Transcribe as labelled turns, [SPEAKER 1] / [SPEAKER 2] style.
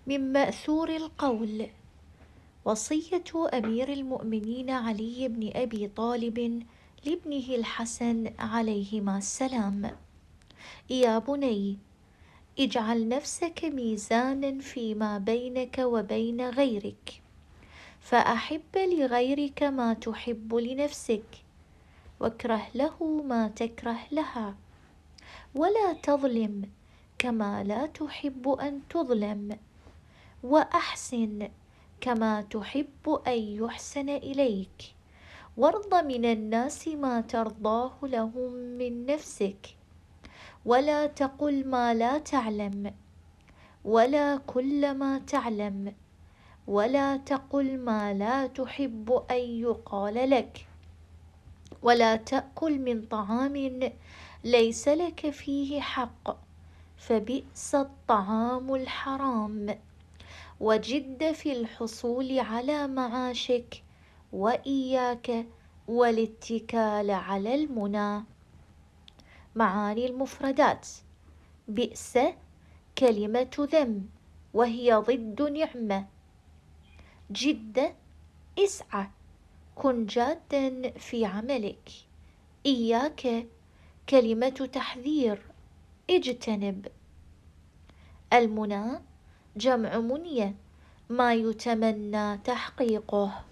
[SPEAKER 1] من مأثور القول: وصية أمير المؤمنين علي بن أبي طالب لابنه الحسن عليهما السلام: يا بني، اجعل نفسك ميزانا فيما بينك وبين غيرك، فأحب لغيرك ما تحب لنفسك، واكره له ما تكره لها، ولا تظلم كما لا تحب أن تظلم، وأحسن كما تحب أن يحسن إليك، وارض من الناس ما ترضاه لهم من نفسك، ولا تقل ما لا تعلم، ولا كل ما تعلم، ولا تقل ما لا تحب أن يقال لك، ولا تأكل من طعام ليس لك فيه حق، فبئس الطعام الحرام، وجد في الحصول على معاشك، وإياك والاتكال على المنى. معاني المفردات: بئس كلمة ذم وهي ضد نعمة. جد اسعى، كن جادا في عملك. إياك كلمة تحذير، اجتنب. المنى جمع منية، ما يتمنى تحقيقه.